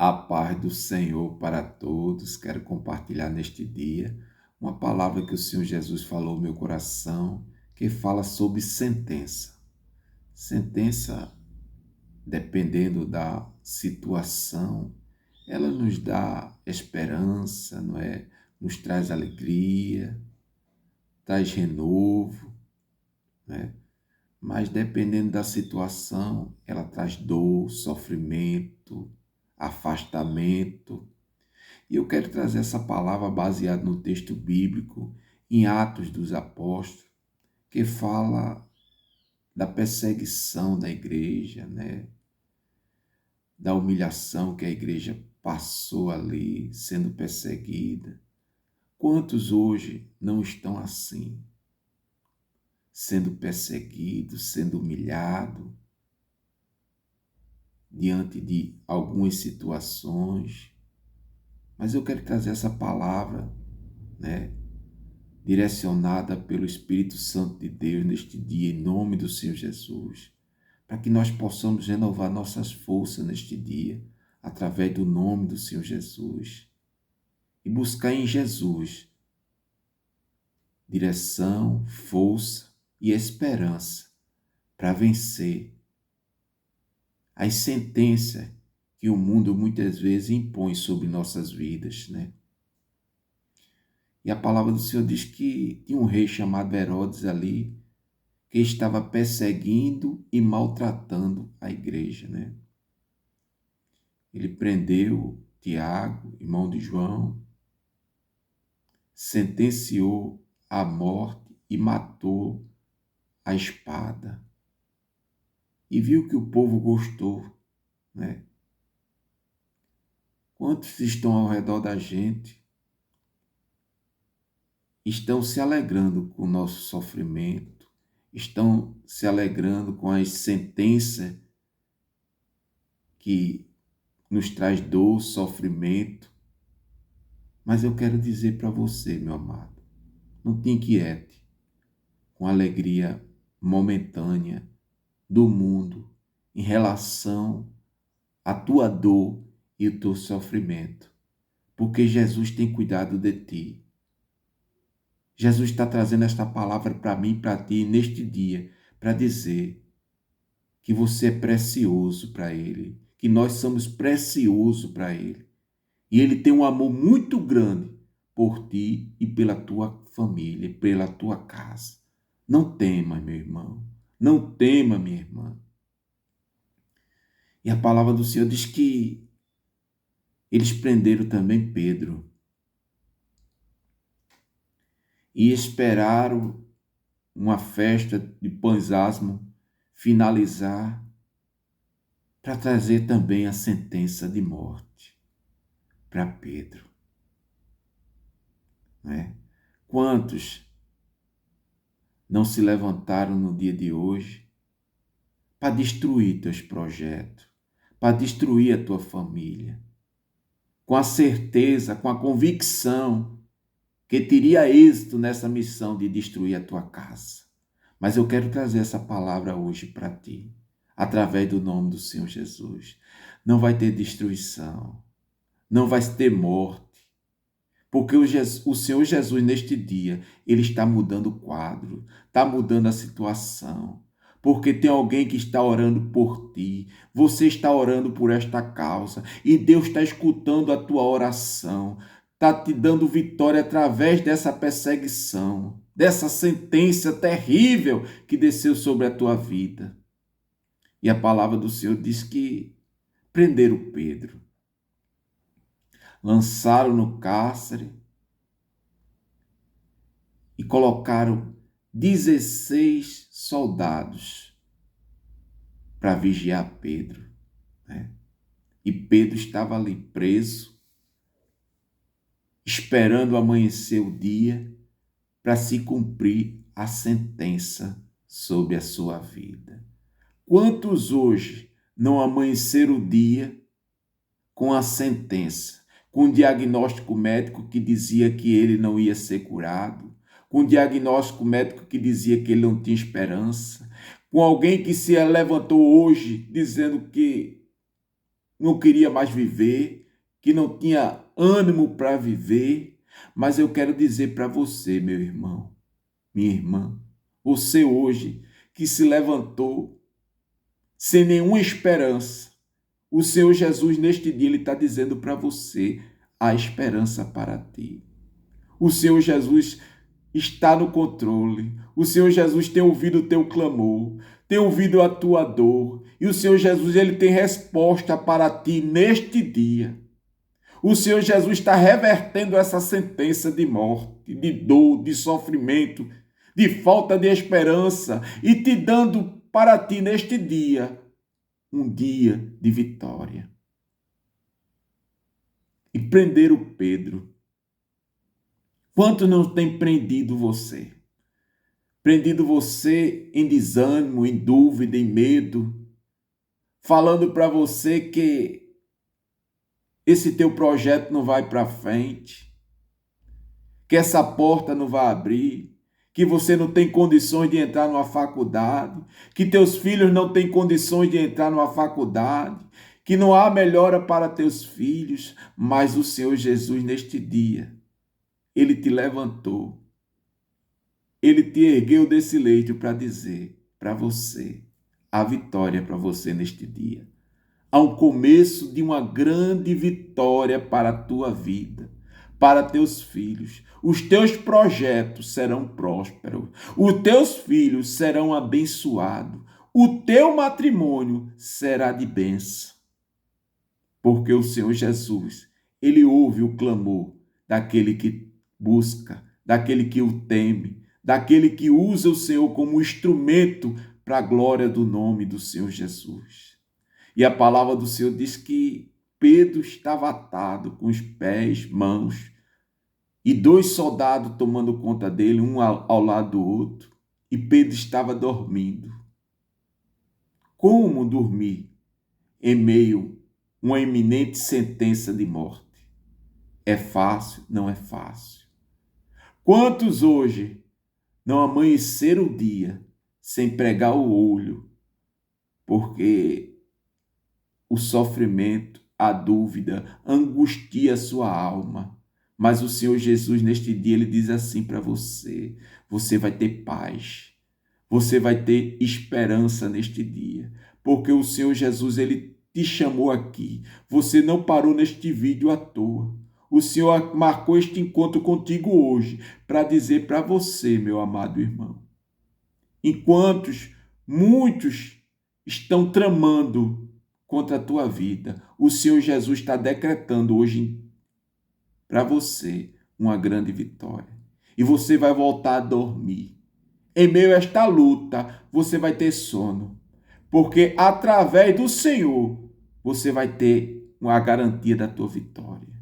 A paz do Senhor para todos. Quero compartilhar neste dia uma palavra que o Senhor Jesus falou no meu coração, que fala sobre sentença. Sentença, dependendo da situação, ela nos dá esperança, não é? Nos traz alegria, traz renovo, né? Mas dependendo da situação, ela traz dor, sofrimento, afastamento. E eu quero trazer essa palavra baseada no texto bíblico, em Atos dos Apóstolos, que fala da perseguição da igreja, né? Da humilhação que a igreja passou ali, sendo perseguida. Quantos hoje não estão assim, sendo perseguidos, sendo humilhados, diante de algumas situações? Mas eu quero trazer essa palavra, né, direcionada pelo Espírito Santo de Deus neste dia, em nome do Senhor Jesus, para que nós possamos renovar nossas forças neste dia, através do nome do Senhor Jesus, e buscar em Jesus direção, força e esperança para vencer as sentenças que o mundo muitas vezes impõe sobre nossas vidas, né? E a palavra do Senhor diz que tinha um rei chamado Herodes ali, que estava perseguindo e maltratando a igreja, né? Ele prendeu Tiago, irmão de João, sentenciou à morte e matou a espada. E viu que o povo gostou, né? Quantos estão ao redor da gente estão se alegrando com o nosso sofrimento, estão se alegrando com as sentenças que nos traz dor, sofrimento. Mas eu quero dizer para você, meu amado, não te inquiete com a alegria momentânea do mundo em relação à tua dor e o teu sofrimento, porque Jesus tem cuidado de ti. Jesus está trazendo esta palavra para mim e para ti neste dia, para dizer que você é precioso para Ele, que nós somos preciosos para Ele. E Ele tem um amor muito grande por ti e pela tua família, pela tua casa. Não tema, meu irmão. Não tema, minha irmã. E a palavra do Senhor diz que eles prenderam também Pedro e esperaram uma festa de pães asmos finalizar para trazer também a sentença de morte para Pedro. Né? Quantos não se levantaram no dia de hoje para destruir teus projetos, para destruir a tua família, com a certeza, com a convicção que teria êxito nessa missão de destruir a tua casa. Mas eu quero trazer essa palavra hoje para ti, através do nome do Senhor Jesus. Não vai ter destruição, não vai ter morte, porque o Senhor Jesus, neste dia, Ele está mudando o quadro, está mudando a situação. Porque tem alguém que está orando por ti, você está orando por esta causa, e Deus está escutando a tua oração, está te dando vitória através dessa perseguição, dessa sentença terrível que desceu sobre a tua vida. E a palavra do Senhor diz que prenderam Pedro, lançaram no cárcere e colocaram 16 soldados para vigiar Pedro, né? E Pedro estava ali preso, esperando amanhecer o dia para se cumprir a sentença sobre a sua vida. Quantos hoje não amanheceram o dia com a sentença, com o diagnóstico médico que dizia que ele não ia ser curado, com o diagnóstico médico que dizia que ele não tinha esperança, com alguém que se levantou hoje dizendo que não queria mais viver, que não tinha ânimo para viver. Mas eu quero dizer para você, meu irmão, minha irmã, você hoje que se levantou sem nenhuma esperança, o Senhor Jesus neste dia ele está dizendo para você a esperança para ti. O Senhor Jesus está no controle. O Senhor Jesus tem ouvido o teu clamor, tem ouvido a tua dor. E o Senhor Jesus ele tem resposta para ti neste dia. O Senhor Jesus está revertendo essa sentença de morte, de dor, de sofrimento, de falta de esperança e te dando para ti neste dia um dia de vitória. E prenderam Pedro. Quanto não tem prendido você? Prendido você em desânimo, em dúvida, em medo, falando para você que esse teu projeto não vai para frente, que essa porta não vai abrir, que você não tem condições de entrar numa faculdade, que teus filhos não têm condições de entrar numa faculdade, que não há melhora para teus filhos, mas o Senhor Jesus neste dia, ele te levantou, ele te ergueu desse leito para dizer para você a vitória para você neste dia. Há um começo de uma grande vitória para a tua vida, para teus filhos. Os teus projetos serão prósperos, os teus filhos serão abençoados, o teu matrimônio será de bênção. Porque o Senhor Jesus, ele ouve o clamor daquele que busca, daquele que o teme, daquele que usa o Senhor como instrumento para a glória do nome do Senhor Jesus. E a palavra do Senhor diz que Pedro estava atado com os pés, mãos, e 2 soldados tomando conta dele, um ao lado do outro, e Pedro estava dormindo. Como dormir em meio a uma iminente sentença de morte? É fácil? Não é fácil. Quantos hoje não amanheceram o dia sem pregar o olho, porque o sofrimento, a dúvida, angustia a sua alma. Mas o Senhor Jesus, neste dia, ele diz assim para você: você vai ter paz, você vai ter esperança neste dia, porque o Senhor Jesus, ele te chamou aqui. Você não parou neste vídeo à toa. O Senhor marcou este encontro contigo hoje para dizer para você, meu amado irmão, enquanto muitos estão tramando contra a tua vida, o Senhor Jesus está decretando hoje para você uma grande vitória. E você vai voltar a dormir. Em meio a esta luta, você vai ter sono. Porque através do Senhor, você vai ter a garantia da tua vitória.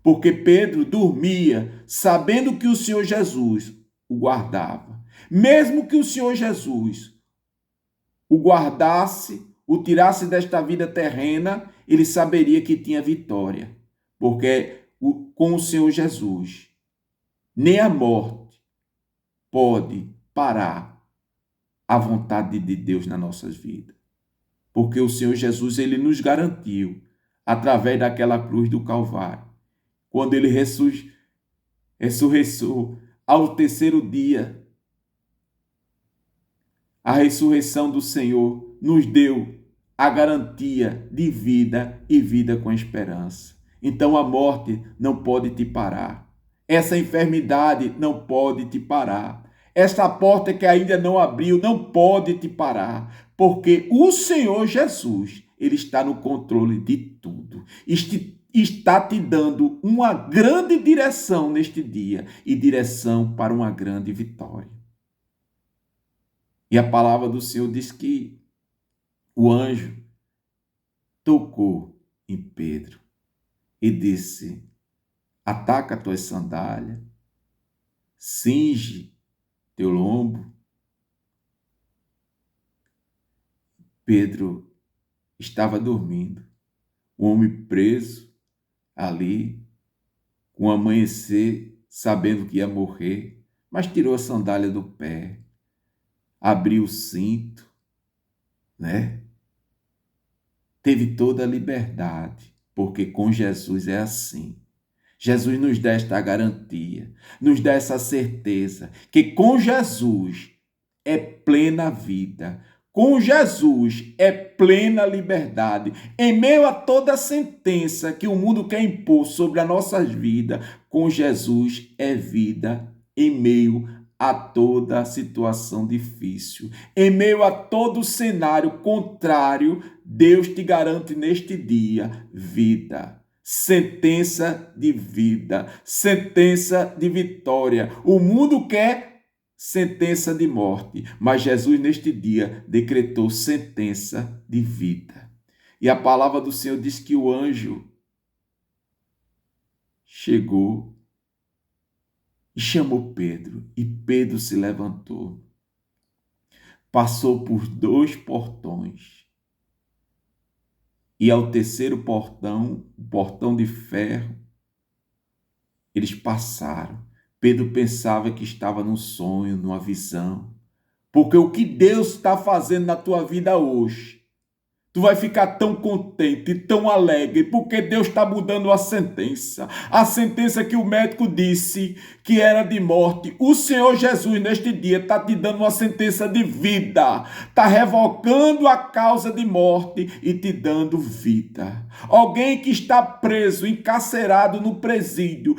Porque Pedro dormia sabendo que o Senhor Jesus o guardava. Mesmo que o Senhor Jesus o guardasse, o tirasse desta vida terrena, ele saberia que tinha vitória, porque com o Senhor Jesus, nem a morte pode parar a vontade de Deus nas nossas vidas, porque o Senhor Jesus, ele nos garantiu, através daquela cruz do Calvário, quando ele ressuscitou ao terceiro dia, a ressurreição do Senhor nos deu a garantia de vida e vida com esperança. Então a morte não pode te parar. Essa enfermidade não pode te parar. Esta porta que ainda não abriu não pode te parar, porque o Senhor Jesus, ele está no controle de tudo. Está te dando uma grande direção neste dia e direção para uma grande vitória. E a palavra do Senhor diz que o anjo tocou em Pedro e disse: ataca as tuas sandálias, cinge teu lombo. Pedro estava dormindo, o homem preso ali, com o amanhecer, sabendo que ia morrer, mas tirou a sandália do pé, abriu o cinto, né? teve toda a liberdade, porque com Jesus é assim. Jesus nos dá esta garantia, nos dá essa certeza que com Jesus é plena vida, com Jesus é plena liberdade. Em meio a toda a sentença que o mundo quer impor sobre as nossas vidas, com Jesus é vida em meio a toda situação difícil. Em meio a todo cenário contrário, Deus te garante neste dia vida. Sentença de vida, sentença de vitória. O mundo quer sentença de morte, mas Jesus neste dia decretou sentença de vida. E a palavra do Senhor diz que o anjo chegou e chamou Pedro, e Pedro se levantou, passou por 2 portões, e ao terceiro portão, o portão de ferro, eles passaram. Pedro pensava que estava num sonho, numa visão, porque o que Deus está fazendo na tua vida hoje, tu vai ficar tão contente, tão alegre, porque Deus está mudando a sentença que o médico disse que era de morte. O Senhor Jesus, neste dia, está te dando uma sentença de vida, está revogando a causa de morte e te dando vida. Alguém que está preso, encarcerado no presídio,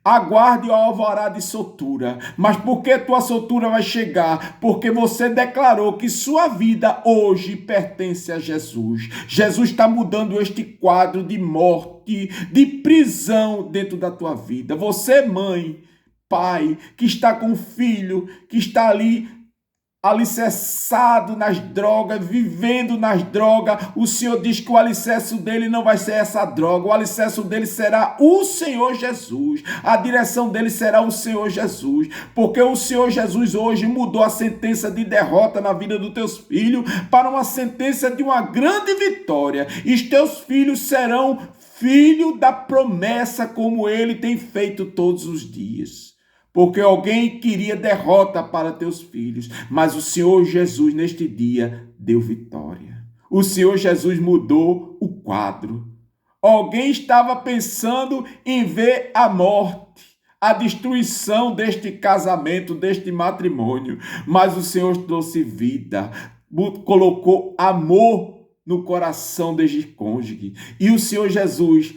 aguarde a alvará de soltura. Mas por que tua soltura vai chegar? Porque você declarou que sua vida hoje pertence a Jesus. Jesus está mudando este quadro de morte, de prisão dentro da tua vida. Você, mãe, pai, que está com um filho, que está ali alicerçado nas drogas, vivendo nas drogas, o Senhor diz que o alicerce dele não vai ser essa droga, o alicerce dele será o Senhor Jesus, a direção dele será o Senhor Jesus, porque o Senhor Jesus hoje mudou a sentença de derrota na vida dos teus filhos para uma sentença de uma grande vitória, e os teus filhos serão filho da promessa como ele tem feito todos os dias. Porque alguém queria derrota para teus filhos, mas o Senhor Jesus neste dia deu vitória. O Senhor Jesus mudou o quadro. Alguém estava pensando em ver a morte, a destruição deste casamento, deste matrimônio, mas o Senhor trouxe vida, colocou amor no coração deste cônjuge. E o Senhor Jesus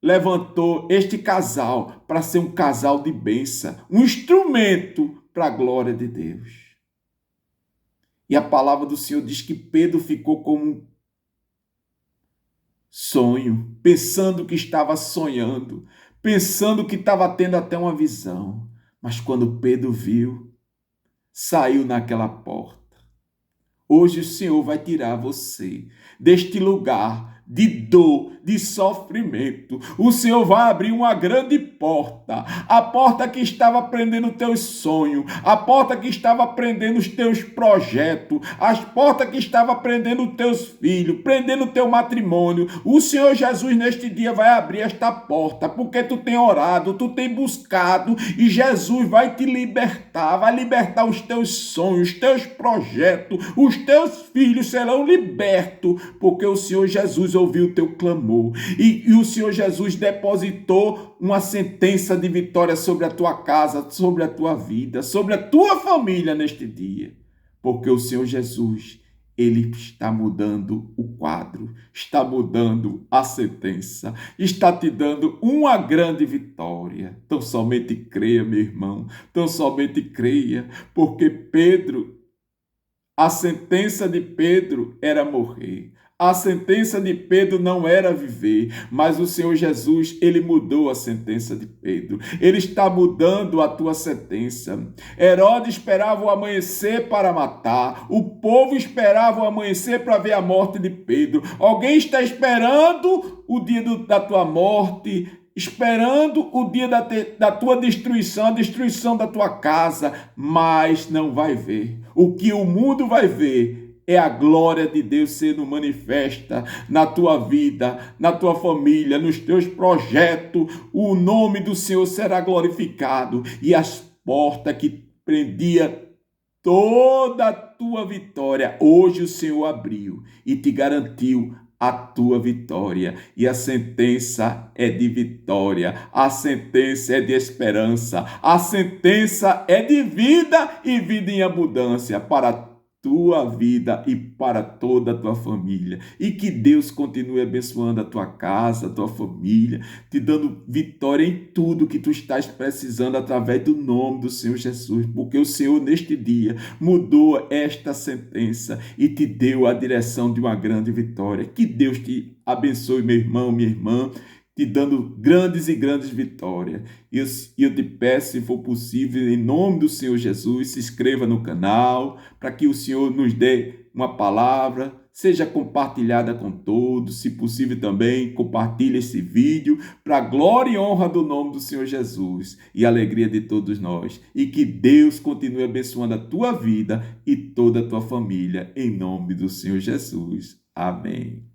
levantou este casal para ser um casal de bênção, um instrumento para a glória de Deus. E a palavra do Senhor diz que Pedro ficou como um sonho, pensando que estava sonhando, pensando que estava tendo até uma visão. Mas quando Pedro viu, saiu naquela porta. Hoje o Senhor vai tirar você deste lugar de dor, de sofrimento. O Senhor vai abrir uma grande porta, a porta que estava prendendo teus sonhos, a porta que estava prendendo os teus projetos, as portas que estava prendendo teus filhos, prendendo teu matrimônio. O Senhor Jesus neste dia vai abrir esta porta, porque tu tem orado, tu tem buscado, e Jesus vai te libertar, vai libertar os teus sonhos, os teus projetos, os teus filhos serão libertos, porque o Senhor Jesus ouviu o teu clamor, e o Senhor Jesus depositou uma sentença de vitória sobre a tua casa, sobre a tua vida, sobre a tua família neste dia, porque o Senhor Jesus, ele está mudando o quadro, está mudando a sentença, está te dando uma grande vitória. Então somente creia, meu irmão, então somente creia, porque Pedro, a sentença de Pedro era morrer. A sentença de Pedro não era viver, mas o Senhor Jesus, ele mudou a sentença de Pedro. Ele está mudando a tua sentença. Herodes esperava o amanhecer para matar. O povo esperava o amanhecer para ver a morte de Pedro. Alguém está esperando o dia da tua morte, esperando o dia da tua destruição, a destruição da tua casa, mas não vai ver. O que o mundo vai ver é a glória de Deus sendo manifesta na tua vida, na tua família, nos teus projetos. O nome do Senhor será glorificado, e as portas que prendia toda a tua vitória, hoje o Senhor abriu e te garantiu a tua vitória. E a sentença é de vitória, a sentença é de esperança, a sentença é de vida e vida em abundância para tua vida e para toda a tua família. E que Deus continue abençoando a tua casa, a tua família, te dando vitória em tudo que tu estás precisando através do nome do Senhor Jesus, porque o Senhor neste dia mudou esta sentença e te deu a direção de uma grande vitória. Que Deus te abençoe, meu irmão, minha irmã, te dando grandes e grandes vitórias. E eu te peço, se for possível, em nome do Senhor Jesus, se inscreva no canal, para que o Senhor nos dê uma palavra, seja compartilhada com todos, se possível também, compartilhe esse vídeo, para a glória e honra do nome do Senhor Jesus e alegria de todos nós. E que Deus continue abençoando a tua vida e toda a tua família, em nome do Senhor Jesus. Amém.